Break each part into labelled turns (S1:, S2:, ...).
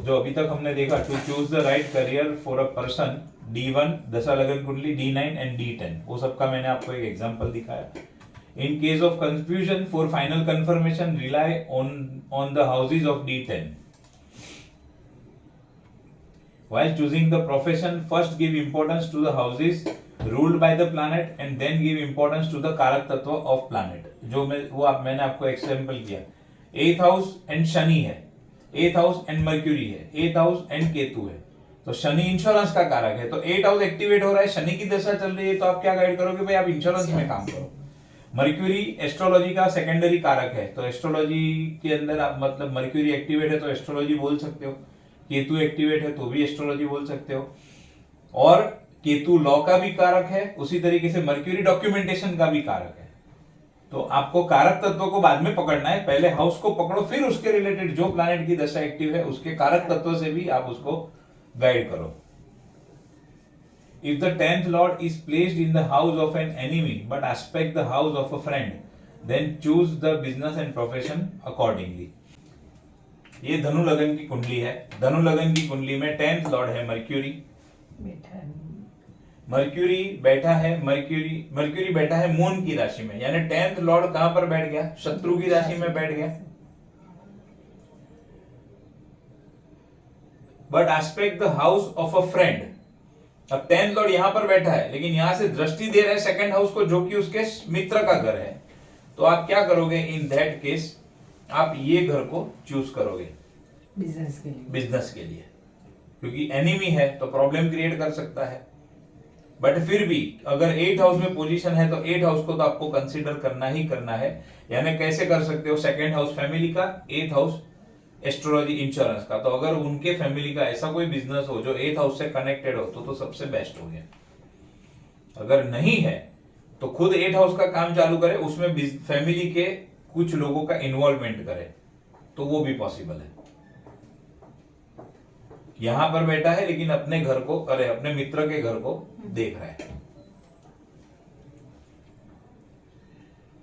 S1: जो अभी तक हमने देखा, to choose the right career for a person, D1 दशा लगन कुंडली, D9 एंड D10, वो सबका मैंने आपको एक एग्जांपल दिखाया। In case of confusion for final confirmation rely on the houses of D10। While choosing the profession, first give importance to the houses ruled by the planet and then give importance to the कारक तत्व of planet। जो मैंने आपको example किया, 8th house and Shani है, 8th house and mercury है, 8th house and Ketu है। तो शनि इंश्योरेंस का कारक है, तो 8th हाउस एक्टिवेट हो रहा है, शनि की दशा चल रही है, तो आप क्या गाइड करोगे भाई, आप इंश्योरेंस में काम करो। मर्क्यूरी एस्ट्रोलॉजी का सेकेंडरी कारक है, तो एस्ट्रोलॉजी के अंदर आप मतलब मर्क्यूरी एक्टिवेट है तो एस्ट्रोलॉजी बोल सकते हो, केतु एक्टिवेट है तो भी एस्ट्रोलॉजी बोल सकते हो। और केतु लॉ का भी कारक है, उसी तरीके से मर्क्यूरी डॉक्यूमेंटेशन का भी कारक है। तो आपको कारक तत्व को बाद में पकड़ना है, पहले हाउस को पकड़ो, फिर उसके रिलेटेड जो प्लैनेट की दशा एक्टिव है उसके कारक तत्व से भी आप उसको गाइड करो। If the 10th lord is placed in the house of an enemy but aspect the house of a friend, then choose the business and profession accordingly। ये धनु लगन की कुंडली है, धनु लगन की कुंडली में 10th लॉर्ड है मर्क्यूरी, मर्क्यूरी बैठा है, मर्क्यूरी बैठा है मून की राशि में, यानी 10th लॉर्ड कहां पर बैठ गया, शत्रु की राशि में बैठ गया। But aspect the house of a friend, अब 10th लॉर्ड यहां पर बैठा है लेकिन यहां से दृष्टि दे रहा है सेकंड हाउस को, जो कि उसके मित्र का घर है। तो आप क्या करोगे इन दैट केस, आप ये घर को चूज करोगे बिजनेस के लिए, क्योंकि एनिमी है तो प्रॉब्लम क्रिएट कर सकता है। बट फिर भी अगर 8th हाउस में पोजीशन है तो 8th हाउस को तो आपको कंसीडर करना ही करना है। यानी कैसे कर सकते हो, सेकंड हाउस फैमिली का, 8th हाउस एस्ट्रोलॉजी इंश्योरेंस का। तो अगर उनके फैमिली का ऐसा कोई बिजनेस हो जो 8th हाउस से कनेक्टेड हो तो सबसे बेस्ट हो गया। अगर नहीं है तो खुद 8th हाउस का काम चालू करे, उसमें फैमिली के कुछ लोगों का इन्वॉल्वमेंट करे, तो वो भी पॉसिबल है। यहां पर बैठा है लेकिन अपने घर को, अरे अपने मित्र के घर को देख रहा है।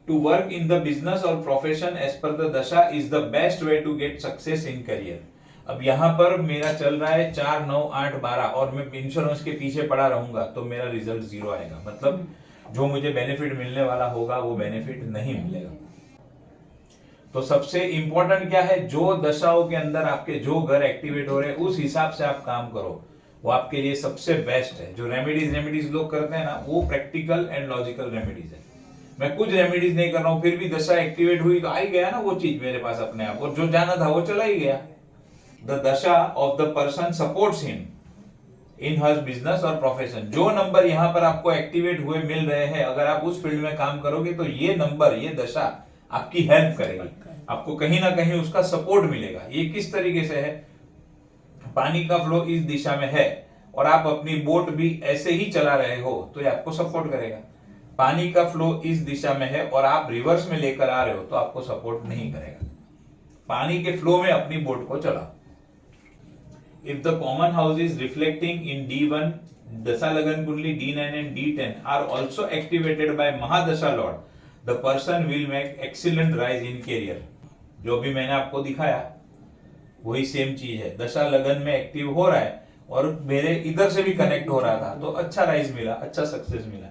S1: To work in the business और profession as per the dasha is the best way to get success in career. अब यहां पर मेरा चल रहा है 4, 9, 8, 12 और मैं इंश्योरेंस के पीछे पड़ा रहूंगा तो मेरा रिजल्ट 0 आएगा, मतलब जो मुझे बेनिफिट मिलने वाला होगा वो बेनिफिट नहीं मिलेगा। तो सबसे इंपॉर्टेंट क्या है, जो दशाओं के अंदर आपके जो घर एक्टिवेट हो रहे हैं उस हिसाब से आप काम करो, वो आपके लिए सबसे बेस्ट है। जो रेमेडीज लोग करते हैं ना, वो प्रैक्टिकल एंड लॉजिकल रेमेडीज है। मैं कुछ रेमेडीज नहीं कर रहा हूं, फिर भी दशा एक्टिवेट हुई तो आई गया ना वो चीज मेरे पास अपने आप, और जो जाना था वो चला ही गया। द दशा of the person supports him in her business और प्रोफेशन। जो नंबर यहाँ पर आपको एक्टिवेट हुए मिल रहे हैं, अगर आप उस फील्ड में काम करोगे तो ये नंबर, ये दशा आपकी हेल्प करेगी, आपको कहीं ना कहीं उसका सपोर्ट मिलेगा। ये किस तरीके से है, पानी का फ्लो इस दिशा में है और आप अपनी बोट भी ऐसे ही चला रहे हो तो ये आपको सपोर्ट करेगा। पानी का फ्लो इस दिशा में है और आप रिवर्स में लेकर आ रहे हो तो आपको सपोर्ट नहीं करेगा। पानी के फ्लो में अपनी बोट को चलाओ। If the common houses reflecting in D1 दशा लगन कुंडली, D9 and D10 are also activated by mahadasha lord, the person will make excellent rise in career। जो भी मैंने आपको दिखाया वही सेम चीज है, दशा लगन में एक्टिव हो रहा है और मेरे इधर से भी कनेक्ट हो रहा था तो अच्छा राइज मिला, अच्छा सक्सेस मिला।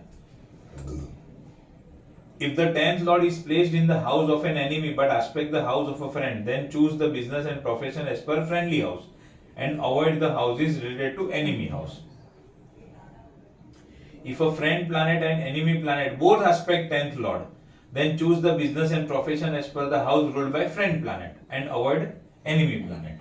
S1: If the 10th lord is placed in the house of an enemy but aspect the house of a friend, then choose the business and profession as per friendly house and avoid the houses related to enemy house। If a friend planet and enemy planet both aspect 10th lord, then choose the business and profession as per the house ruled by friend planet and avoid enemy planet।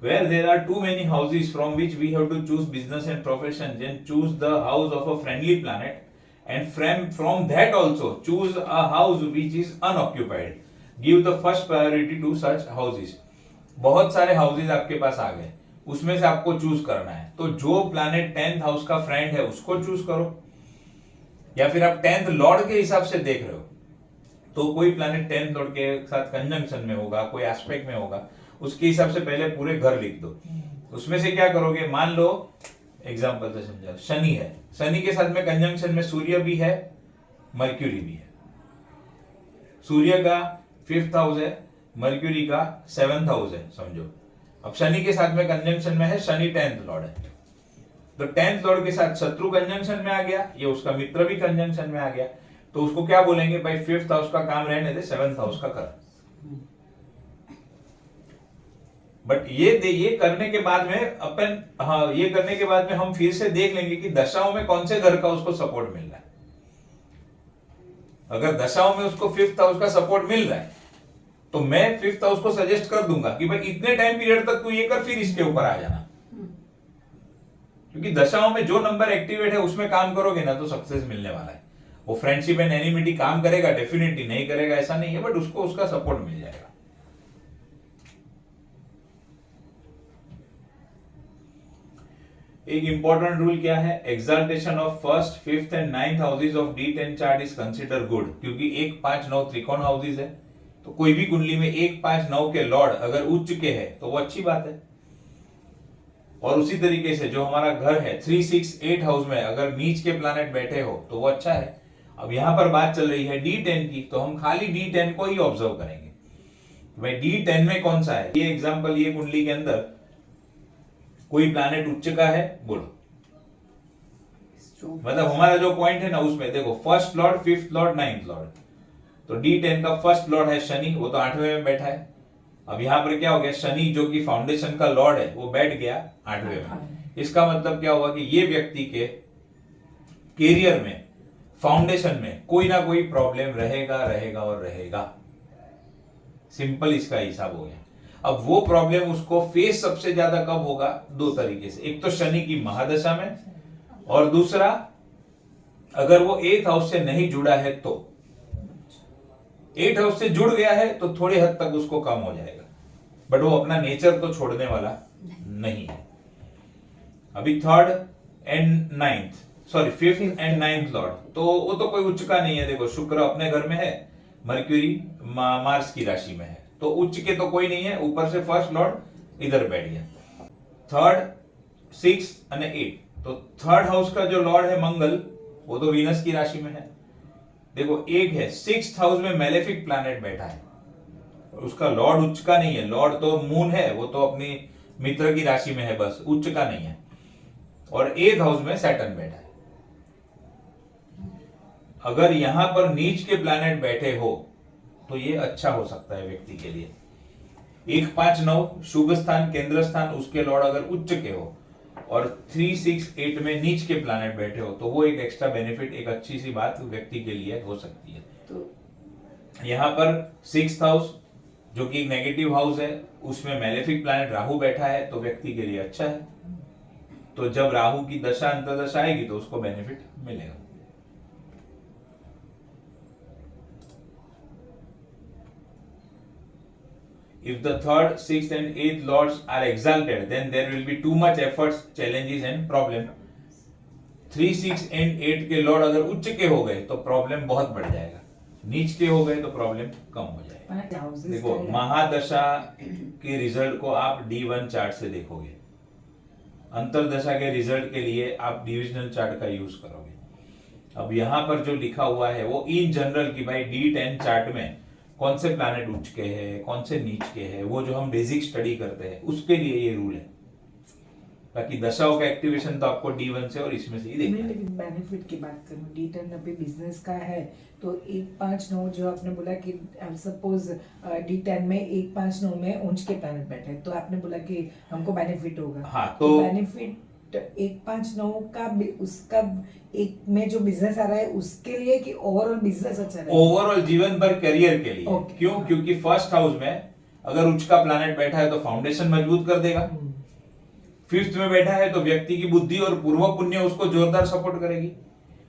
S1: Where there are too many houses from which we have to choose business and profession, then choose the house of a friendly planet and from that also choose a house which is unoccupied। Give the first priority to such houses। बहुत सारे houses आपके पास आ गए, उसमें से आपको choose करना है, तो जो प्लैनेट 10th हाउस का फ्रेंड है उसको चूज करो, या फिर आप 10th लॉर्ड के हिसाब से देख रहे हो तो कोई प्लैनेट 10th लॉर्ड के साथ कंजंक्शन में होगा, कोई एस्पेक्ट में होगा, उसके हिसाब से पहले पूरे घर लिख दो। उसमें से क्या करोगे, मान लो एग्जांपल से समझा, शनि है, शनि के साथ में कंजंक्शन में सूर्य भी है, मर्क्यूरी भी है। सूर्य का 5th हाउस है, मर्क्यूरी का 7th हाउस है समझो। अब शनि के साथ में कंजंक्शन में है, शनि 10th लॉर्ड है, तो 10th लॉर्ड के साथ शत्रु कंजंक्शन में आ गया, ये उसका मित्र भी कंजंक्शन में आ गया, तो उसको क्या बोलेंगे भाई 5th हाउस का काम रहने दे, 7th हाउस का कर। बट ये करने के बाद में अपन, हाँ ये करने के बाद में हम फिर से देख लेंगे कि दशाओं में कौन से घर का उसको सपोर्ट मिल रहा है। अगर दशाओं में उसको 5th हाउस का सपोर्ट मिल रहा है तो मैं 5th हाउस को सजेस्ट कर दूंगा कि भाई इतने टाइम पीरियड तक तू ये कर, फिर इसके ऊपर आ जाना, क्योंकि दशाओं में जो नंबर एक्टिवेट है उसमें काम करोगे ना तो सक्सेस मिलने वाला है। वो फ्रेंडशिप एंड एनिमिटी काम करेगा डेफिनेटली, नहीं करेगा ऐसा नहीं है, बट उसको उसका सपोर्ट मिल जाएगा। एक इंपॉर्टेंट रूल क्या है, exaltation of first, fifth and 9th houses of D10 chart is consider good, क्योंकि 1, 5, 9 त्रिकोण हाउसेज है, तो कोई भी कुंडली में 1, 5, 9 के लॉर्ड अगर उच्च के है तो वो अच्छी बात है। और उसी तरीके से जो हमारा घर है 3, 6, 8 हाउस में अगर नीच के प्लैनेट बैठे हो तो वो अच्छा है। अब यहां पर बात चल रही है D10 की, तो हम खाली D10 को ही ऑब्जर्व करेंगे, भाई D10 में कौन सा है। ये एग्जांपल, ये कुंडली के अंदर कोई प्लैनेट उच्च का है, बोलो, मतलब हमारा जो पॉइंट है ना उसमें देखो, first Lord, 5th Lord, 9th Lord, तो D10 का फर्स्ट लॉर्ड है शनि, वो तो 8वें में बैठा है। अब यहां पर क्या हो गया, शनि जो कि फाउंडेशन का लॉर्ड है वो बैठ गया 8वें में। इसका मतलब क्या हुआ कि ये व्यक्ति के कैरियर में, फाउंडेशन में कोई ना कोई प्रॉब्लम रहेगा रहेगा और रहेगा, सिंपल इसका हिसाब हो गया। अब वो प्रॉब्लम उसको फेस सबसे ज्यादा कब होगा, 2 तरीके से, एक तो शनि की महादशा में, और दूसरा अगर वो 8th हाउस से नहीं जुड़ा है तो। 8th हाउस से जुड़ गया है तो थोड़ी हद तक उसको कम हो जाएगा, बट वो अपना नेचर तो छोड़ने वाला नहीं है। अभी 3rd and 9th, sorry 5th and 9th Lord, तो वो तो कोई उच्च का नहीं है। देखो शुक्र अपने घर में है, मर्क्यूरी मार्स की राशि में है, तो उच्च के तो कोई नहीं है, ऊपर से फर्स्ट लॉर्ड इधर बैठ गया। 3rd, 6th और 8, तो 3rd हाउस का जो लॉर्ड है मंगल, वो तो वीनस की राशि में है। देखो एक है 6th हाउस में मैलेफिक प्लैनेट बैठा है, उसका लॉर्ड उच्च का नहीं है, लॉर्ड तो मून है, वो तो अपनी मित्र की राशि में है, बस उच्च का नहीं है। और 8th हाउस में सैटर्न बैठा है। अगर यहां पर नीच के प्लैनेट बैठे हो तो ये अच्छा हो सकता है व्यक्ति के लिए। 1, 5, 9 शुभ स्थान, केंद्र स्थान, उसके लॉर्ड अगर उच्च के हो, और 3, 6, 8 में नीच के प्लैनेट बैठे हो तो वो एक एक्स्ट्रा बेनिफिट, एक अच्छी सी बात व्यक्ति के लिए हो सकती है। तो यहां पर 6th हाउस जो कि एक नेगेटिव हाउस है, उसमें मैलेफिक प्लैनेट राहु बैठा है, तो व्यक्ति के लिए अच्छा है। तो जब राहु की दशा अंतर्दशा आएगी तो उसको बेनिफिट मिलेगा। If the 3rd, 6th and 8th lords are exalted, then there will be too much efforts, challenges and problem. 3, 6 and 8 के लॉर्ड अगर उच्च के हो गए तो प्रॉब्लम बहुत बढ़ जाएगा, नीच के हो गए तो प्रॉब्लम कम हो जाएगा। देखो महादशा के रिजल्ट को आप D1 चार्ट से देखोगे, अंतरदशा के रिजल्ट के लिए आप डिविजनल चार्ट का यूज करोगे। अब यहां पर जो लिखा हुआ है वो इन जनरल की भाई D10 चार्ट में कौन से प्लैनेट उच्च के हैं, कौन से नीच के हैं, वो जो हम बेसिक स्टडी करते हैं उसके लिए ये रूल है। बाकी दशाओं का एक्टिवेशन तो आपको D1 से और इसमें से ही देखना है।
S2: लेकिन बेनिफिट की बात करूं, D10 अभी बिजनेस का है, तो 1, 5, 9 जो आपने बोला कि सपोज D10 में 1, 5, 9 में उच्च के प्लैनेट बैठे, तो आपने बोला कि हमको बेनिफिट होगा।
S1: हाँ, तो
S2: बेनिफिट 1, 5, 9 का उसका एक में जो बिजनेस आ रहा है उसके लिए कि ओवरऑल बिजनेस अच्छा रहेगा?
S1: ओवरऑल जीवन भर करियर के लिए।
S2: Okay.
S1: क्यों? क्योंकि फर्स्ट हाउस में अगर उच्च का प्लैनेट बैठा है तो फाउंडेशन मजबूत कर देगा। 5th में बैठा है तो व्यक्ति की बुद्धि और पूर्व पुण्य उसको जोरदार सपोर्ट करेगी।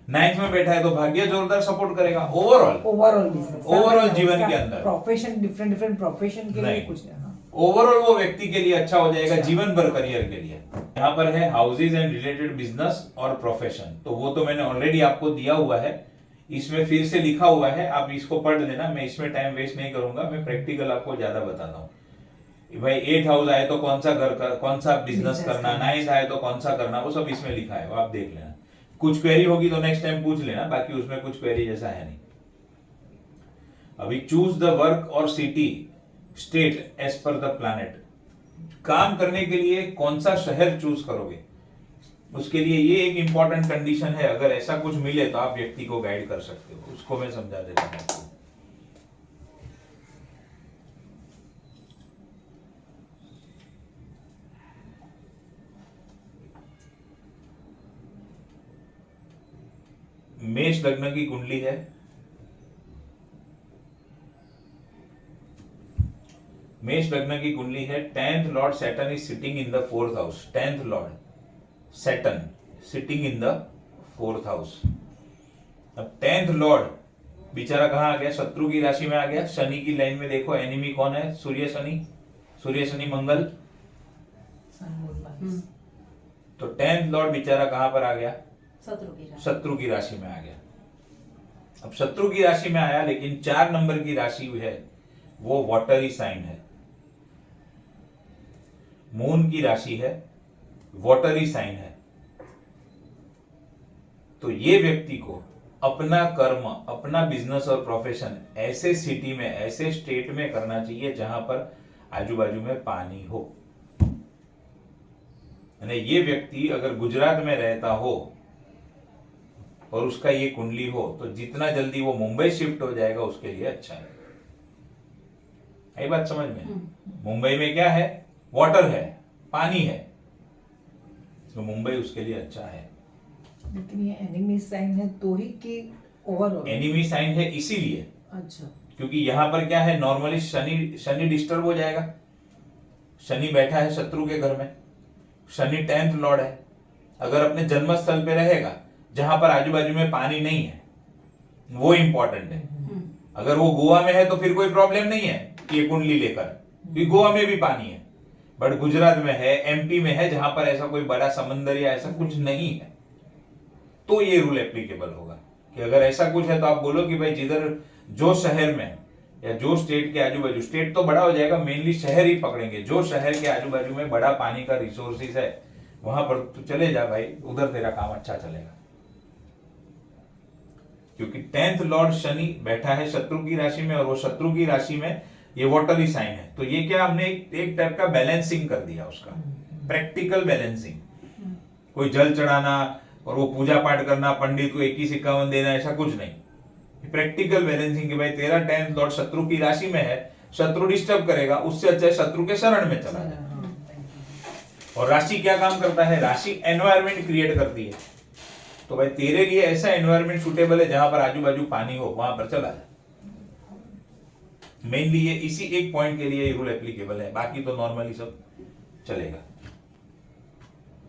S1: 9th में बैठा है तो भाग्य जोरदार सपोर्ट करेगा। ओवरऑल
S2: बिजनेस,
S1: ओवरऑल जीवन के अंदर
S2: प्रोफेशन, डिफरेंट प्रोफेशन के लिए कुछ नहीं।
S1: ओवरऑल वो व्यक्ति के लिए अच्छा हो जाएगा, जीवन भर करियर के लिए। यहाँ पर है हाउसेज एंड रिलेटेड बिजनेस और प्रोफेशन, तो वो तो मैंने ऑलरेडी आपको दिया हुआ है, इसमें फिर से लिखा हुआ है, आप इसको पढ़ लेना। मैं इसमें टाइम वेस्ट नहीं करूंगा, मैं प्रैक्टिकल आपको ज्यादा बताता हूँ। भाई 8th हाउस आए तो कौन सा घर का कौन सा बिजनेस करना, 9th आए तो कौन सा करना, वो सब इसमें लिखा है, वो आप देख लेना। कुछ क्वेरी होगी तो नेक्स्ट टाइम पूछ लेना, बाकी उसमें कुछ क्वेरी जैसा है नहीं। अभी चूज द वर्क और city state as per the planet, काम करने के लिए कौन सा शहर चूज करोगे, उसके लिए ये एक इंपॉर्टेंट कंडीशन है। अगर ऐसा कुछ मिले तो आप व्यक्ति को गाइड कर सकते हो, उसको मैं समझा देता हूं आपको। मेष लग्न की कुंडली है, मेष लग्न की कुंडली है। 10th Lord Saturn is sitting in the 4th house. 10th Lord Saturn sitting in the 4th house. अब 10th लॉर्ड बेचारा कहां आ गया, शत्रु की राशि में आ गया। शनि की लाइन में देखो एनिमी कौन है, सूर्य शनि, सूर्य शनि मंगल। तो 10th लॉर्ड बेचारा कहां पर आ गया, शत्रु की राशि में आ गया। अब शत्रु की राशि में आया, लेकिन 4 नंबर की राशि है वो वाटरी साइन है, मून की राशि है, वाटरी साइन है। तो ये व्यक्ति को अपना कर्म, अपना बिजनेस और प्रोफेशन ऐसे सिटी में, ऐसे स्टेट में करना चाहिए जहां पर आजू बाजू में पानी हो। यानी ये व्यक्ति अगर गुजरात में रहता हो और उसका ये कुंडली हो तो जितना जल्दी वो मुंबई शिफ्ट हो जाएगा उसके लिए अच्छा है। ये बात समझ में? मुंबई में क्या है, वाटर है, पानी है, तो मुंबई उसके लिए अच्छा है।
S2: लेकिन ये एनिमी साइन है तो ही कि ओवरऑल
S1: एनिमी साइन है इसीलिए,
S2: अच्छा,
S1: क्योंकि यहां पर क्या है, नॉर्मली शनि डिस्टर्ब हो जाएगा। शनि बैठा है शत्रु के घर में, शनि 10th लॉर्ड है। अगर अपने जन्म स्थल पे रहेगा जहां पर आजू बाजू में पानी नहीं है, वो इंपॉर्टेंट है। अगर वो गोवा में है तो फिर कोई प्रॉब्लम नहीं है ये कुंडली लेकर, क्योंकि गोवा में भी पानी है। बट गुजरात में है, एमपी में है, जहां पर ऐसा कोई बड़ा समंदर या ऐसा कुछ नहीं है, तो ये रूल एप्लीकेबल होगा कि अगर ऐसा कुछ है तो आप बोलो कि भाई जिधर जो शहर में या जो स्टेट के आजू बाजू, स्टेट तो बड़ा हो जाएगा, मेनली शहर ही पकड़ेंगे, जो शहर के आजू बाजू में बड़ा पानी का रिसोर्सेज है वहां पर तो चले जा भाई, उधर तेरा काम अच्छा चलेगा। क्योंकि 10th लॉर्ड शनि बैठा है शत्रु की राशि में, और वो शत्रु की राशि में ये वाटरी साइन है, तो ये क्या हमने एक टाइप का बैलेंसिंग कर दिया उसका, प्रैक्टिकल बैलेंसिंग। कोई जल चढ़ाना और वो पूजा पाठ करना, पंडित को 21-51 देना, ऐसा कुछ नहीं। प्रैक्टिकल बैलेंसिंग कि भाई तेरा 10th लॉर्ड शत्रु की राशि में है, शत्रु डिस्टर्ब करेगा, उससे अच्छा शत्रु के शरण में चला जाए। और राशि क्या काम करता है, राशि एनवायरमेंट क्रिएट करती है। तो भाई तेरे लिए ऐसा एनवायरमेंट सुटेबल है जहां पर आजू बाजू पानी हो, वहां पर चला जाए। मेनली ये इसी एक पॉइंट के लिए ये रूल एप्लीकेबल है, बाकी तो नॉर्मली सब चलेगा।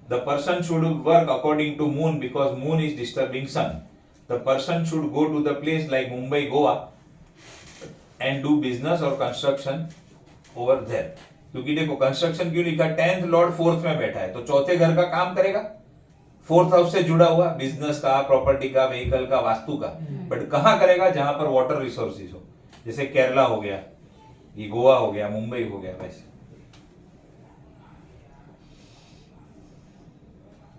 S1: The person should work according to moon because moon is disturbing sun. The person should go to the place like Mumbai, Goa and do business or construction over there. क्योंकि देखो construction क्यों लिखा, 10th Lord 4th में बैठा है तो चौथे घर का काम करेगा, 4th हाउस से जुड़ा हुआ, बिजनेस का, प्रॉपर्टी का, व्हीकल का, वास्तु का। बट कहां करेगा, जहां पर वाटर रिसोर्सेज हो, जैसे केरला हो गया, ये गोवा हो गया, मुंबई हो गया। वैसे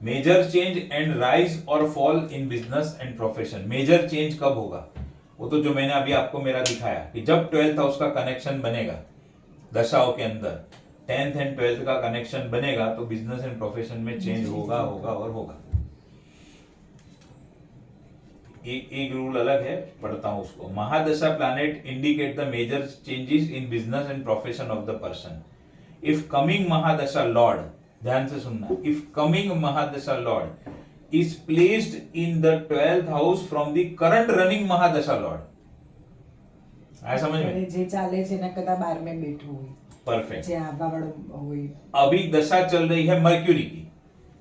S1: मेजर चेंज एंड राइज और fall in business and profession. Major change कब होगा, वो तो जो मैंने अभी आपको मेरा दिखाया कि जब 12th हाउस का कनेक्शन बनेगा दशाओं के अंदर, 10th एंड 12th का कनेक्शन बनेगा तो बिजनेस एंड प्रोफेशन में चेंज होगा और होगा। एक रूल अलग है, पढ़ता हूं उसको। Mahadasha planet indicate the major changes in business and profession of the person. If coming mahadasha lord, ध्यान से सुनना, if coming mahadasha lord is placed in the 12th house from the current running mahadasha lord, आया समझ में?
S2: જે ચાલે છે એના કરતા 12 બેઠું હોય,
S1: परफेक्ट।
S2: જે આવવા વાળો હોય।
S1: अभी दशा चल रही है मर्क्यूरी की,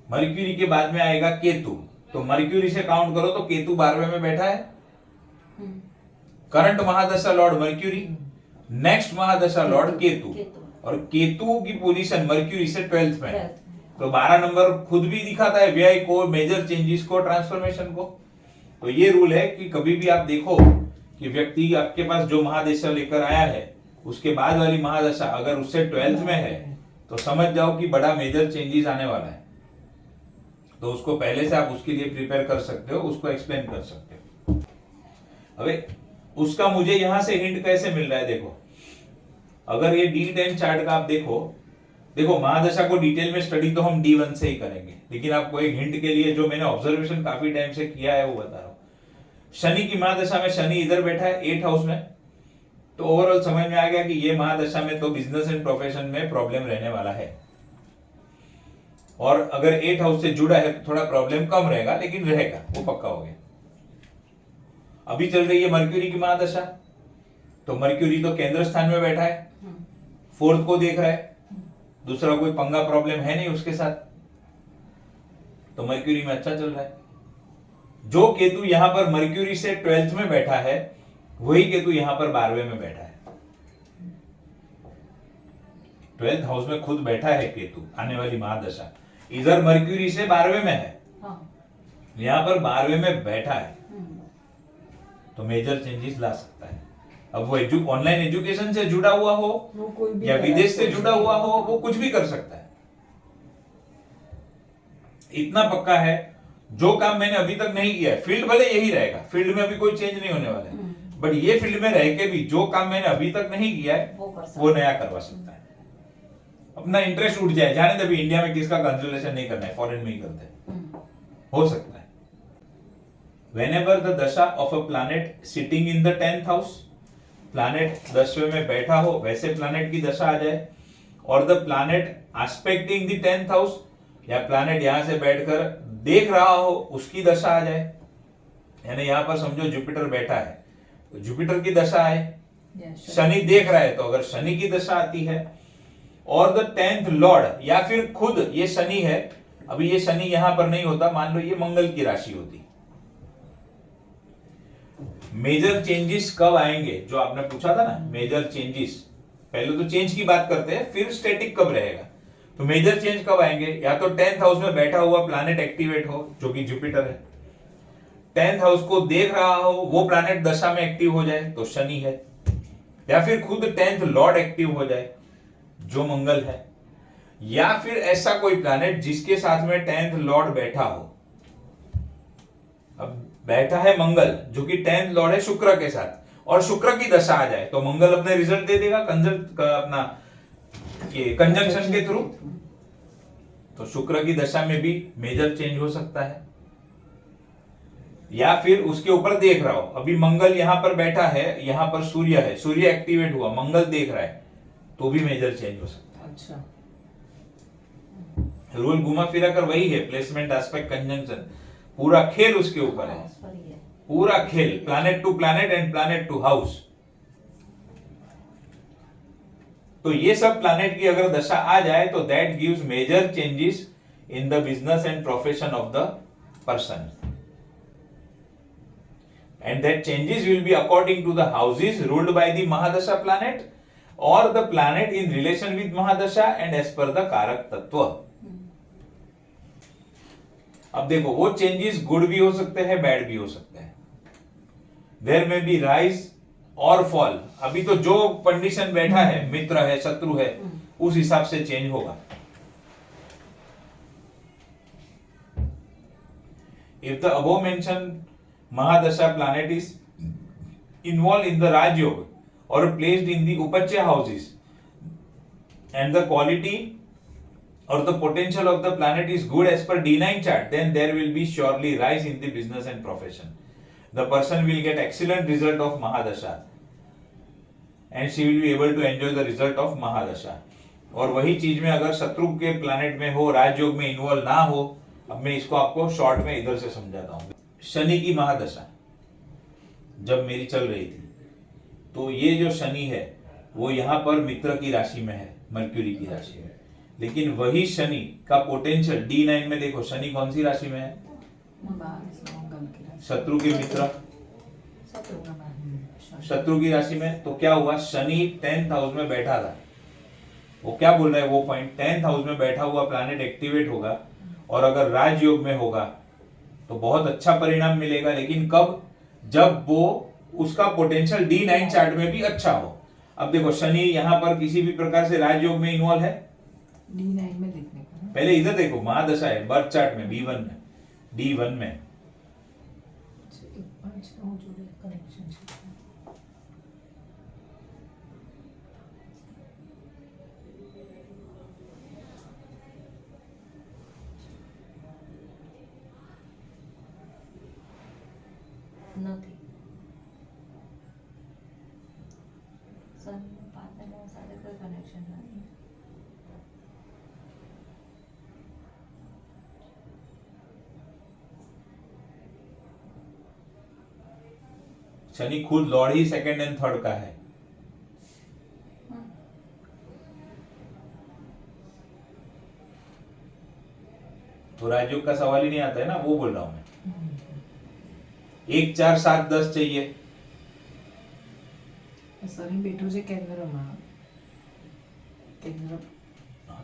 S1: मर्क्यूरी के बाद में आएगा केतु, तो मर्क्यूरी से काउंट करो तो केतु 12वें में बैठा है। Current mahadasha lord Mercury, next mahadasha lord Ketu, और केतु की पोजीशन मर्क्यूरी से 12th में है। तो 12 नंबर खुद भी दिखाता है व्यय को, मेजर चेंजेस को, ट्रांसफॉर्मेशन को। तो ये रूल है कि कभी भी आप देखो कि व्यक्ति आपके पास जो महादशा लेकर आया है उसके बाद वाली महादशा अगर उससे 12th में है तो समझ जाओ कि बड़ा मेजर चेंजेस आने वाला है। तो उसको पहले से आप उसके लिए प्रिपेयर कर सकते हो, उसको एक्सप्लेन कर सकते हो। अबे उसका मुझे यहां से हिंट कैसे मिल रहा है, देखो अगर ये D10 चार्ट का आप देखो महादशा को डिटेल में स्टडी तो हम D1 से ही करेंगे, लेकिन आपको एक हिंट के लिए जो मैंने ऑब्जर्वेशन काफी टाइम से किया है वो बता रहा हूं। शनि की महादशा में शनि इधर बैठा है 8th हाउस में, तो ओवरऑल समझ में आ गया कि ये महादशा में तो बिजनेस एंड प्रोफेशन में प्रॉब्लम रहने वाला है। और अगर 8th हाउस से जुड़ा है तो थोड़ा प्रॉब्लम कम रहेगा, लेकिन रहेगा, वो पक्का हो गया। अभी चल रही है मर्क्यूरी की महादशा, तो मर्क्यूरी तो केंद्र स्थान में बैठा है, 4th को देख रहा है, दूसरा कोई पंगा प्रॉब्लम है नहीं उसके साथ, तो मर्क्यूरी में अच्छा चल रहा है। जो केतु यहां पर मर्क्यूरी से 12th में बैठा है, वही केतु यहां पर 12वें में बैठा है। 12th हाउस में खुद बैठा है केतु, आने वाली महादशा इधर मर्क्यूरी से 12वें में है, यहां पर 12वें में बैठा है, तो मेजर चेंजेस ला सकता है। अब वो ऑनलाइन एजुकेशन से जुड़ा हुआ हो या विदेश से जुड़ा हुआ हो, वो कुछ भी कर सकता है। इतना पक्का है, जो काम मैंने अभी तक नहीं किया है, फील्ड भले यही रहेगा, फील्ड में अभी कोई चेंज नहीं होने वाला है, बट ये फील्ड में रह के भी जो काम मैंने अभी तक नहीं किया है वो नया करवा सकता है। अपना इंटरेस्ट उठ जाए, जाने दे इंडिया में किसका कंसल्टेशन नहीं करना है, फॉरेन में ही करते हैं, हो सकता है। Whenever the दशा of a planet sitting in the 10th house, planet 10वें में बैठा हो, वैसे प्लानेट की दशा आ जाए, और the planet expecting the 10th house, या प्लानेट यहां से बैठकर देख रहा हो, उसकी दशा आ जाए, यानी यहां पर समझो जुपिटर बैठा है, तो जुपिटर की दशा आए, शनि देख रहा है तो अगर शनि की दशा आती है, और द 10th लॉर्ड, या फिर खुद ये शनि है, अभी ये शनि यहां पर नहीं होता, मान लो ये मंगल की राशि होती। मेजर चेंजेस कब आएंगे, जो आपने पूछा था ना, मेजर चेंजेस, पहले तो चेंज की बात करते हैं, फिर स्टैटिक कब रहेगा। तो मेजर चेंज कब आएंगे, या तो 10th हाउस में बैठा हुआ प्लैनेट एक्टिवेट हो, जो कि जुपिटर है, 10th हाउस को देख रहा हो, वो प्लैनेट दशा में एक्टिव हो जाए तो शनि है, या फिर खुद 10th लॉर्ड एक्टिव हो जाए जो मंगल है, या फिर ऐसा कोई प्लैनेट जिसके साथ में 10th लॉर्ड बैठा हो। अब बैठा है मंगल, जो कि 10th लॉर्ड है शुक्र के साथ, और शुक्र की दशा आ जाए तो मंगल अपने रिजल्ट दे देगा अपना ये कंजंक्शन के थ्रू, तो शुक्र की दशा में भी मेजर चेंज हो सकता है। या फिर उसके ऊपर देख रहा हो, अभी मंगल यहां पर बैठा है, यहां पर सूर्य है, सूर्य एक्टिवेट हुआ, मंगल देख रहा है, तो भी मेजर चेंज हो सकता है।
S2: अच्छा,
S1: रूल घुमा फिरा कर वही है, प्लेसमेंट एस्पेक्ट कंजंक्शन, पूरा खेल उसके ऊपर है, पूरा खेल, planet to planet and planet to house. तो ये सब प्लैनेट की अगर दशा आ जाए तो that gives major changes in the business and profession of the person, and that changes will be according to the houses ruled by the Mahadasha planet or the planet in relation with Mahadasha and as per the कारक तत्व। अब देखो वो changes good भी हो सकते हैं, bad भी हो सकते हैं, देयर में बी राइज और फॉल। अभी तो जो कंडीशन बैठा है, मित्र है, शत्रु है, उस हिसाब से चेंज होगा। If the above mentioned Mahadasha planet is involved in the Raj Yoga or placed in the Upachya houses, and the quality or the potential of the planet is good as per D9 chart, then there will be surely rise in the business and profession. The person will get excellent result of Mahadasha and she will be able to enjoy the result of Mahadasha. और वही चीज में अगर शत्रु के planet में हो, राजयोग में इन्वॉल्व ना हो, अब मैं इसको आपको शॉर्ट में इधर से समझाता हूं। शनि की महादशा जब मेरी चल रही थी, तो ये जो शनि है वो यहां पर मित्र की राशि में है, मर्क्यूरी की राशि में, लेकिन वही शनि का पोटेंशियल D9 में देखो, शनि कौन सी राशि में है, शत्रु के मित्र, शत्रु की राशि में। तो क्या हुआ, शनि 10th हाउस में बैठा था, वो क्या बोल रहा है वो पॉइंट, 10th हाउस में बैठा हुआ प्लैनेट एक्टिवेट होगा, और अगर राजयोग में होगा तो बहुत अच्छा परिणाम मिलेगा, लेकिन कब, जब वो उसका पोटेंशियल D9 चार्ट में भी अच्छा हो। अब देखो शनि यहां पर किसी भी प्रकार से राजयोग में इन्वॉल्व है,
S2: D9 में देखने का,
S1: पहले इधर देखो महादशा है बर्थ चार्ट में B1 में, D1 में,
S3: कोई कनेक्शन नहीं है।
S1: शनि खुद Lord he second and third का है। तो राजयोग का सवाल ही नहीं आता है ना, वो बोल रहा हूं मैं। 1 4 7 10 चाहिए।
S2: सॉरी बेटो जे केंद्रमा केंद्र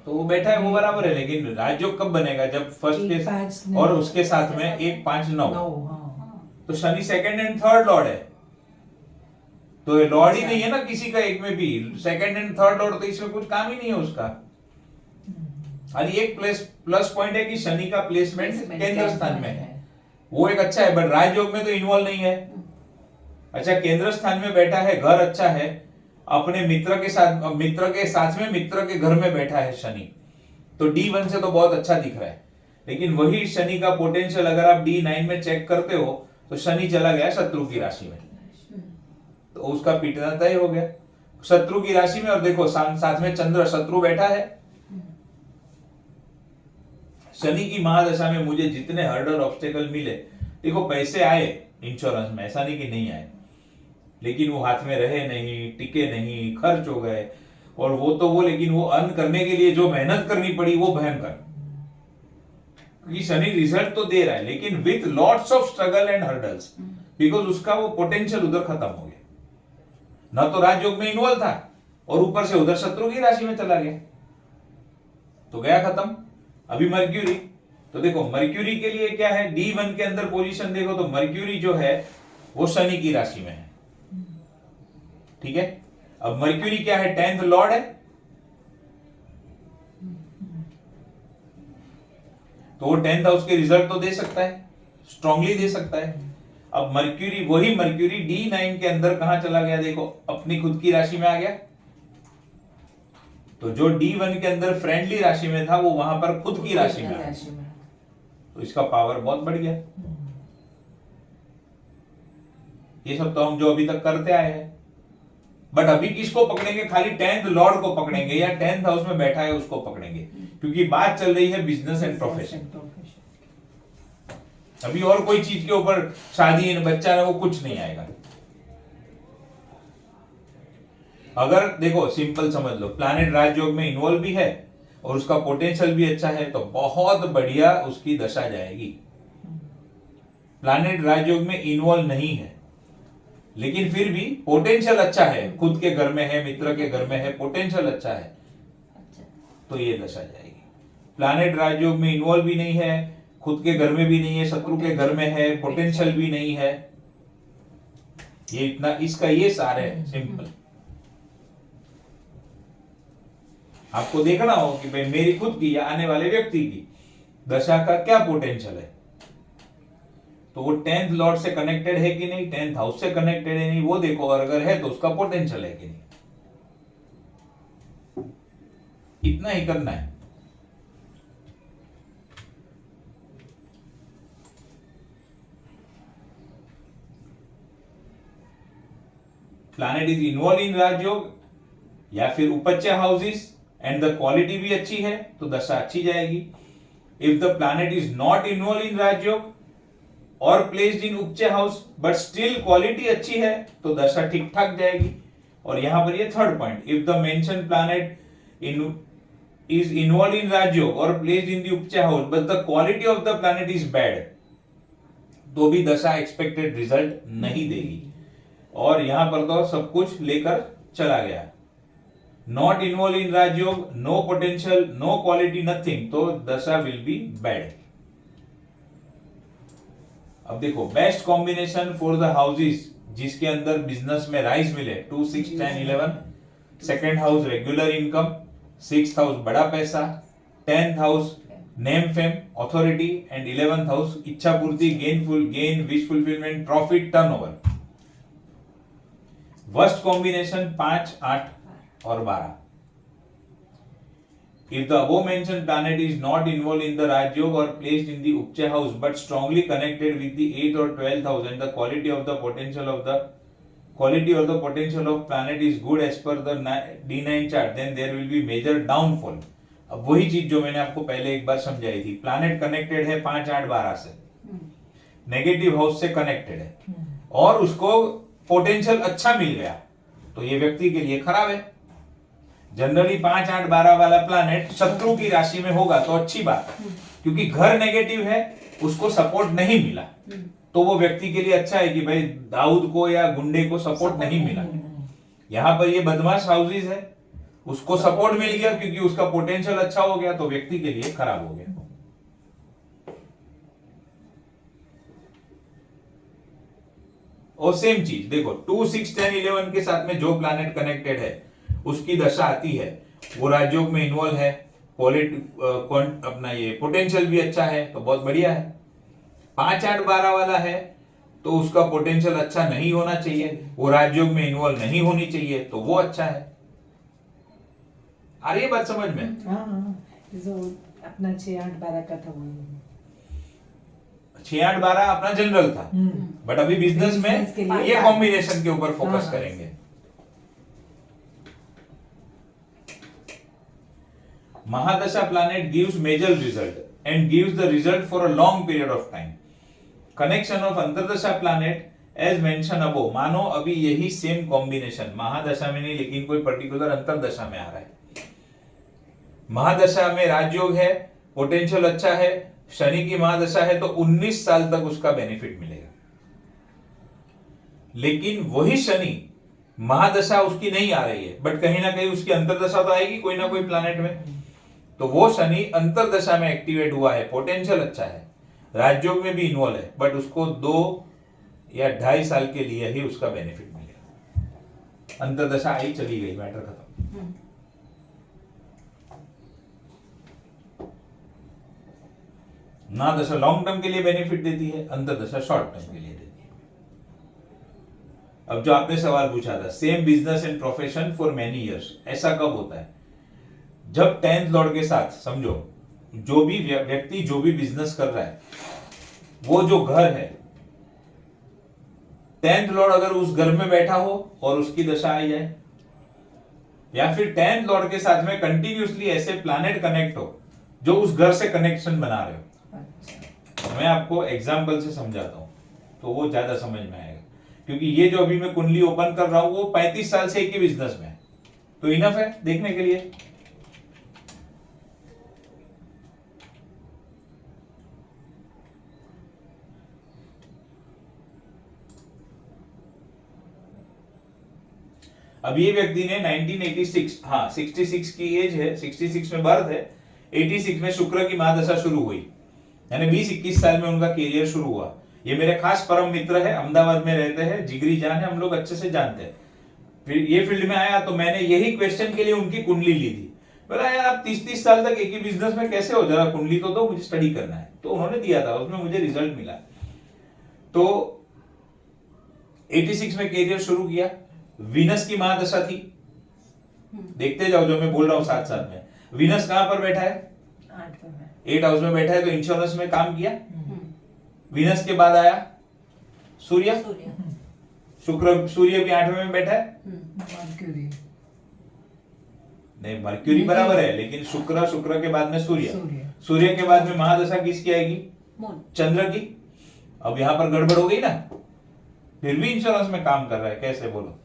S1: तो वो बैठा है, वो बराबर है, लेकिन राजयोग कब बनेगा? जब फर्स्ट
S2: एक
S1: के
S2: पांच
S1: और
S2: नौ।
S1: उसके साथ में 1 5 9।
S2: नो हाँ
S1: तो Shani second and third Lord है, तो ये लॉर्ड ही
S2: अच्छा।
S1: नहीं है ना किसी का एक में भी। सेकंड एंड थर्ड लॉर्ड, तो इसमें कुछ काम ही नहीं है उसका। खाली एक प्लस पॉइंट है कि शनि का प्लेसमेंट केंद्र स्थान में है, वो एक अच्छा है, बट राजयोग में तो इन्वॉल्व नहीं है। अच्छा, केंद्र स्थान में बैठा है, घर अच्छा है, अपने मित्र के साथ में मित्र के घर में बैठा है शनि, तो D1 से तो बहुत अच्छा दिख रहा है। लेकिन वही शनि का पोटेंशियल अगर आप D9 में चेक करते हो तो शनि चला गया शत्रु की राशि में, तो उसका पिटना तय हो गया शत्रु की राशि में। और देखो साथ में चंद्र शत्रु बैठा है। शनि की महादशा में मुझे जितने हर्डल ऑब्स्टेकल मिले, देखो पैसे आए इंश्योरेंस में, ऐसा नहीं कि नहीं आए, लेकिन वो हाथ में रहे नहीं, टिके नहीं, खर्च हो गए। और वो लेकिन वो अर्न करने के लिए जो मेहनत करनी पड़ी वो भयंकर, क्योंकि शनि रिजल्ट तो दे रहा है लेकिन with lots of struggle and hurdles, because उसका वो पोटेंशियल उधर खत्म हो गया। ना तो राजयोग में इन्वॉल्व था और ऊपर से उधर शत्रु की राशि में चला गया, तो गया खत्म। अभी मर्क्यूरी, तो देखो मर्क्यूरी के लिए क्या है, D1 के अंदर पोजीशन देखो तो मर्क्यूरी जो है वो शनि की राशि में है, ठीक है। अब मर्क्यूरी क्या है, 10th लॉर्ड है, तो वो 10th हाउस के रिजल्ट तो दे सकता है, स्ट्रांगली दे सकता है। अब मर्क्यूरी, वही मर्क्यूरी D9 के अंदर कहां चला गया, देखो अपनी खुद की राशि में आ गया। तो जो D1 के अंदर फ्रेंडली राशि में था वो वहां पर खुद की राशि में आ गया, तो इसका पावर बहुत बढ़ गया। ये सब तो हम जो अभी तक करते आए हैं, बट अभी किसको पकड़ेंगे, खाली 10th लॉर्ड को पकड़ेंगे या 10th हाउस में बैठा है उसको पकड़ेंगे, क्योंकि बात चल रही है बिजनेस एंड प्रोफेशन। अभी और कोई चीज के ऊपर, शादी बच्चा ना, वो कुछ नहीं आएगा। अगर देखो सिंपल समझ लो, प्लैनेट राजयोग में इन्वॉल्व भी है और उसका पोटेंशियल भी अच्छा है, तो बहुत बढ़िया उसकी दशा जाएगी। प्लैनेट राजयोग में इन्वॉल्व नहीं है लेकिन फिर भी पोटेंशियल अच्छा है, खुद के घर में है, मित्र के घर में है, पोटेंशियल अच्छा है, तो ये दशा जाएगी। प्लैनेट राजयोग में इन्वॉल्व भी नहीं है, खुद के घर में भी नहीं है, शत्रु के घर में है, पोटेंशियल भी नहीं है, ये इतना, इसका ये सार है सिंपल। आपको देखना हो कि भाई मेरी खुद की या आने वाले व्यक्ति की दशा का क्या पोटेंशियल है, तो वो 10th लॉर्ड से कनेक्टेड है कि नहीं, 10th हाउस से कनेक्टेड है नहीं, वो देखो, और अगर है तो उसका पोटेंशियल है कि नहीं, इतना ही करना है। Planet is involve in rajyoga या फिर upachaya houses and the quality भी अच्छी है तो दशा अच्छी जाएगी। If the planet is not involve in rajyoga और placed in upachaya house but still quality अच्छी है तो दशा ठीक ठाक जाएगी। और यहां पर ये third point, if the mention planet is involved in rajyoga और placed in the upachaya house but the quality of the planet is bad, तो भी दशा एक्सपेक्टेड रिजल्ट नहीं देगी। और यहां पर तो सब कुछ लेकर चला गया, not involve in rajyog, no potential, no quality, nothing, तो दशा विल बी बैड। अब देखो best combination for the houses जिसके अंदर बिजनेस में राइज मिले, 2 6 10 11, second house regular income, 6th house बड़ा पैसा, 10th house name fame authority and 11th house इच्छा पूर्ति, gain wish fulfilment, profit, turnover. Worst combination 5 8 और 12। If the above mentioned planet is not involved in the Rajyog or placed in the Upcha house but strongly connected with the 8th or 12th house and the quality of the potential of the quality or the potential of planet is good as per the D9 chart, then there will be major downfall. अब वही चीज जो मैंने आपको पहले एक बार समझाई थी, प्लैनेट कनेक्टेड है 5, 8, 12 से, नेगेटिव हाउस से कनेक्टेड है और उसको पोटेंशियल अच्छा मिल गया, तो ये व्यक्ति के लिए खराब है। जनरली 5, 8, 12 वाला प्लैनेट शत्रु की राशि में होगा तो अच्छी बात है, क्योंकि घर नेगेटिव है, उसको सपोर्ट नहीं मिला, तो वो व्यक्ति के लिए अच्छा है कि भाई दाऊद को या गुंडे को सपोर्ट नहीं मिला। यहां पर ये बदमाश हाउसेस है, उसको सपोर्ट मिल गया क्योंकि उसका पोटेंशियल अच्छा हो गया, तो व्यक्ति के लिए खराब हो गया। और सेम चीज देखो 2, 6, 10, 11 के साथ में जो प्लैनेट कनेक्टेड है उसकी दशा आती है, वो राजयोग में इन्वॉल्व है, अपना ये पोटेंशियल भी अच्छा है, तो बहुत बढ़िया है। 5, 8, 12 वाला है तो उसका पोटेंशियल अच्छा नहीं होना चाहिए, वो राजयोग में इन्वॉल्व नहीं होनी चाहिए, तो वो अच्छा है। आ रही है बात समझ में?
S2: हाँ, जो अपना 6, 8, 12 का था वो
S1: 6, 8, 12 अपना जनरल था, बट अभी बिजनेस
S2: बिजनेस के
S1: में
S2: लिए
S1: ये कॉम्बिनेशन के ऊपर फोकस
S2: हाँ।
S1: करेंगे। Mahadasha planet gives major result and gives the result for a long period of time. Connection of antardasha planet as mention above, मानो अभी यही सेम कॉम्बिनेशन महादशा में नहीं लेकिन कोई पर्टिकुलर अंतरदशा में आ रहा है। महादशा में राजयोग है, पोटेंशियल अच्छा है, शनि की महादशा है तो 19 साल तक उसका बेनिफिट मिलेगा। लेकिन वही शनि महादशा उसकी नहीं आ रही है, बट कहीं ना कहीं उसकी अंतरदशा तो आएगी कोई ना कोई प्लैनेट में, तो वो शनि अंतरदशा में एक्टिवेट हुआ है, पोटेंशियल अच्छा है, राजयोग में भी इन्वॉल्व है, बट उसको 2 या 2.5 साल के लिए ही उसका बेनिफिट मिलेगा। अंतरदशा आई चली गई, मैटर खत्म। महादशा लॉन्ग टर्म के लिए बेनिफिट देती है, अंतरदशा शॉर्ट टर्म के लिए देती है। अब जो आपने सवाल पूछा था, same business and profession for many years, ऐसा कब होता है? जब 10th लॉर्ड के साथ, समझो जो भी व्यक्ति जो भी बिजनेस कर रहा है, वो जो घर है, 10th लॉर्ड अगर उस घर में बैठा हो और उसकी दशा आई जाए, या फिर 10th लॉर्ड के साथ में कंटिन्यूसली ऐसे प्लैनेट कनेक्ट हो जो उस घर से कनेक्शन बना रहे हो। मैं आपको एग्जाम्पल से समझाता हूं तो वो ज्यादा समझ में आएगा, क्योंकि ये जो अभी मैं कुंडली ओपन कर रहा हूं वो 35 साल से एक ही बिजनेस में है, तो इनफ है देखने के लिए। अब ये व्यक्ति ने 1986, हाँ 66 की एज है, 66 में बर्थ है, 86 में शुक्र की महादशा शुरू हुई, यानी 20-21 साल में उनका कैरियर शुरू हुआ। ये मेरे खास परम मित्र है, अहमदाबाद में रहते हैं, जिगरी जान है, हम लोग अच्छे से जानते हैं। फिर ये फील्ड में आया तो मैंने यही क्वेश्चन के लिए उनकी कुंडली ली थी, बोला यार आप 30-30 साल तक एक ही बिजनेस में कैसे हो, जरा कुंडली तो दो, मुझे स्टडी करना है। तो उन्होंने दिया था, उसमें मुझे रिजल्ट मिला। तो 86 में कैरियर शुरू किया, वीनस की महादशा थी, देखते जाओ जो मैं बोल रहा हूं साथ साथ में। वीनस कहां पर बैठा है? 8 हाउस में बैठा है, तो इंश्योरेंस में काम किया। वीनस के बाद आया सूर्य, शुक्र, सूर्य भी 8वें में बैठा है।
S2: मर्क्यूरी
S1: नहीं, मर्क्यूरी बराबर है, लेकिन शुक्र के बाद में सूर्य के बाद में महादशा किसकी आएगी? चंद्र की। अब यहां पर गड़बड़ हो गई ना, फिर भी इंश्योरेंस में काम कर रहा है, कैसे बोलो?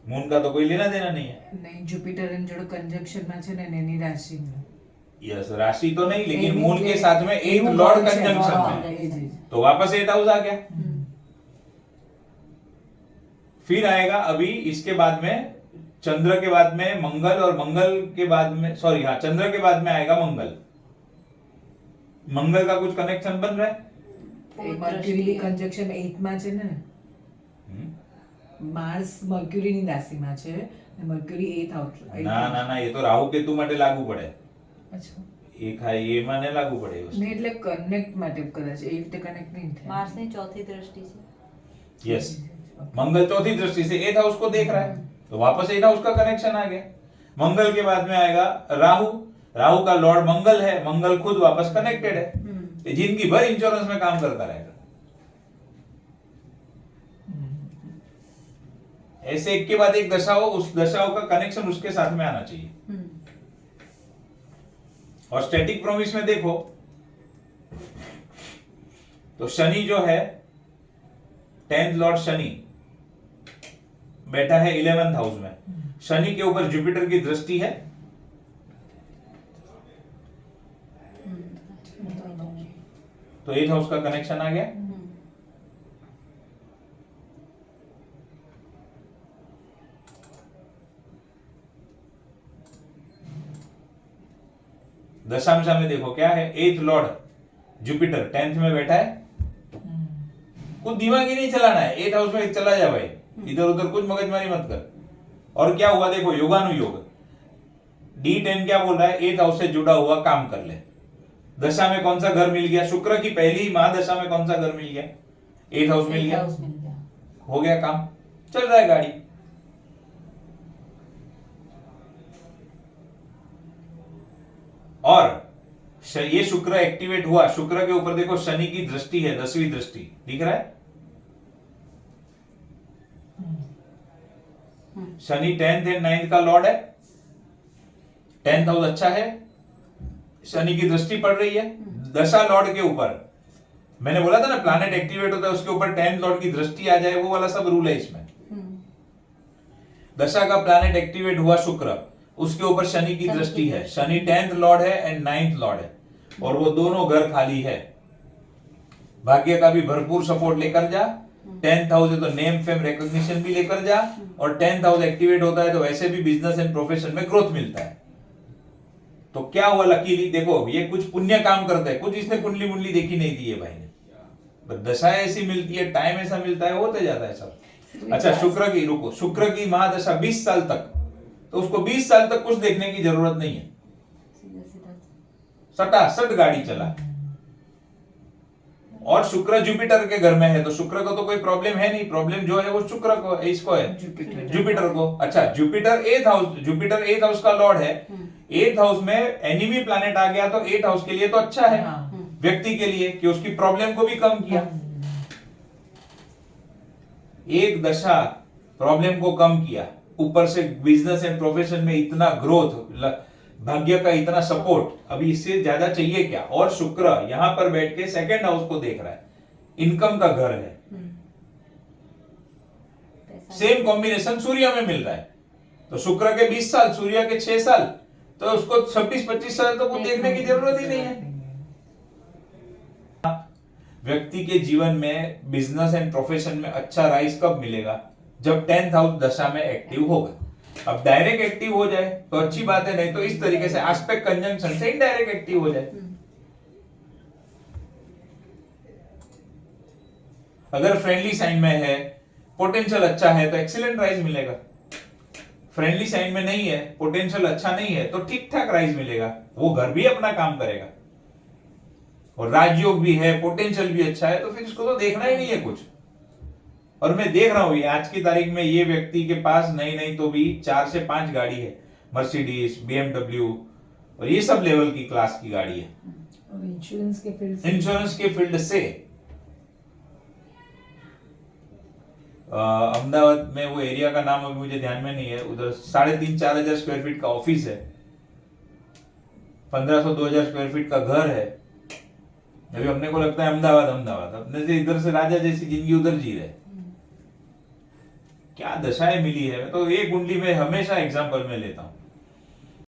S1: मून का तो कोई लेना देना नहीं है।
S2: नहीं, जुपिटर एंड जोड़ो कंजंक्शन में છે ને એની રાશि में।
S1: यस, राशि तो नहीं, लेकिन मून के साथ में 8th लॉर्ड कंजंक्शन में, तो वापस 8 हाउस आ गया। फिर आएगा अभी इसके बाद में चंद्र के बाद में मंगल, और मंगल के बाद में चंद्र के बाद में आएगा मंगल। मंगल का कुछ कनेक्शन बन रहा है।
S2: मर्क्यूरी कंजंक्शन 8 માં છે ને, માર્સ મર્ક્યુરી ની રાશિમાં છે ને મર્ક્યુરી 8th હાઉસ।
S1: ના, ये तो राहु केतु માટે લાગુ પડે।
S2: અચ્છા,
S1: એક હા એ માને લાગુ પડે એ વસ્તુ।
S2: ને એટલે કનેક્ટ માટે કદાચ એ રીતે કનેક્ટ નહીં થાય।
S3: मार्स ની चौथी दृष्टि से।
S1: यस, मंगल चौथी दृष्टि से 8th हाउस को देख रहा है, तो वापस 8th हाउस का कनेक्शन आ गया। मंगल के बाद में आएगा राहु, राहु का लॉर्ड मंगल है, मंगल खुद वापस कनेक्टेड है, जिंदगी भर इंश्योरेंस में काम करता रहेगा। ऐसे एक के बाद एक दशा हो, उस दशाओं का कनेक्शन उसके साथ में आना चाहिए। और स्टैटिक प्रॉमिस में देखो तो शनि जो है 10th लॉर्ड शनि बैठा है 11th हाउस में, शनि के ऊपर जुपिटर की दृष्टि है, तो 8th हाउस का कनेक्शन आ गया। दशांशा में देखो क्या है, 8th लॉर्ड जुपिटर 10th में बैठा है, कुछ दिमाग ही नहीं चलाना है, 8th हाउस में चला जा भाई, इधर उधर कुछ मगजमारी मत कर। और क्या हुआ देखो, योगानुयोग D10 क्या बोल रहा है, 8th हाउस से जुड़ा हुआ काम कर ले। दशा में कौन सा घर मिल गया, शुक्र की पहली महादशा में कौन सा घर मिल गया, 8th हाउस मिल गया, हो गया काम, चल रहा है गाड़ी। और ये शुक्र एक्टिवेट हुआ, शुक्र के ऊपर देखो शनि की दृष्टि है, 10वीं दृष्टि दिख रहा है, शनि 10th एंड 9th का लॉर्ड है, 10th हाउस अच्छा है, शनि की दृष्टि पड़ रही है दशा लॉर्ड के ऊपर। मैंने बोला था ना प्लैनेट एक्टिवेट होता है उसके ऊपर 10th लॉर्ड की दृष्टि आ जाए, वो वाला सब रूल है इसमें। दशा का प्लैनेट एक्टिवेट हुआ शुक्र, उसके ऊपर शनि की दृष्टि है, शनि 10th लॉर्ड है एंड 9th लॉर्ड है, और वो दोनों घर खाली है। भाग्य का भी भरपूर सपोर्ट लेकर जा, 10th हाउस है तो नेम फेम रिकॉग्निशन भी लेकर जा, और 10th हाउस एक्टिवेट होता है तो वैसे भी बिजनेस एंड प्रोफेशन में ग्रोथ मिलता है। तो क्या हुआ लकीली, देखो ये कुछ पुण्य काम करता है, कुछ इसने कुंडली मुंडली देखी नहीं थी है भाई ने, दशा ऐसी मिलती है, टाइम ऐसा मिलता है, होते जाता है सब। अच्छा शुक्र की, रुको, शुक्र की महादशा 20 साल तक, तो उसको 20 साल तक कुछ देखने की जरूरत नहीं है, सटासट गाड़ी चला। और शुक्र जुपिटर के घर में है, तो शुक्र को तो कोई प्रॉब्लम है नहीं, प्रॉब्लम जो है वो शुक्र को, इसको है जुपिटर को। अच्छा Jupiter 8th house, Jupiter 8th house का लॉर्ड है, 8th हाउस में एनिमी प्लैनेट आ गया तो 8th हाउस के लिए तो अच्छा है, व्यक्ति के लिए कि उसकी प्रॉब्लम को भी कम किया। एक दशा प्रॉब्लम को कम किया, ऊपर से बिजनेस एंड प्रोफेशन में इतना ग्रोथ, भाग्य का इतना सपोर्ट, अभी इससे ज्यादा चाहिए क्या। और शुक्र यहां पर बैठ के 2nd हाउस को देख रहा है, इनकम का घर है, सेम कॉम्बिनेशन सूर्य में मिल रहा है, तो शुक्र के 20 साल, सूर्य के 6 साल, तो उसको 26-25 साल तो कुछ देखने की जरूरत ही नहीं है। व्यक्ति के जीवन में बिजनेस एंड प्रोफेशन में अच्छा राइज कब मिलेगा, जब 10th हाउस दशा में एक्टिव होगा। अब डायरेक्ट एक्टिव हो जाए तो अच्छी बात है, नहीं तो इस तरीके से एस्पेक्ट कंजंक्शन से इनडायरेक्ट एक्टिव हो जाए। अगर फ्रेंडली साइन में है, पोटेंशियल अच्छा है तो एक्सीलेंट राइज मिलेगा। फ्रेंडली साइन में नहीं है, पोटेंशियल अच्छा नहीं है, तो ठीक ठाक राइज मिलेगा, वो घर भी अपना काम करेगा। और राजयोग भी है, पोटेंशियल भी अच्छा है, तो फिर इसको तो देखना ही नहीं है कुछ। और मैं देख रहा हूं आज की तारीख में ये व्यक्ति के पास नहीं तो भी 4 से 5 गाड़ी है, मर्सिडीज, BMW, और ये सब लेवल की क्लास की गाड़ी है।
S2: और इंश्योरेंस के फील्ड से
S1: अहमदाबाद में वो एरिया का नाम अभी मुझे ध्यान में नहीं है, उधर 3,500-4 हजार स्क्वायर फीट का ऑफिस है, 1500-2000 स्क्वायर फीट का घर है। अभी अपने को लगता है अहमदाबाद, अपने से इधर से राजा जैसी जिंदगी उधर जी रहे। क्या दशाएं मिली है, मैं तो एक कुंडली में हमेशा एग्जांपल में लेता हूं।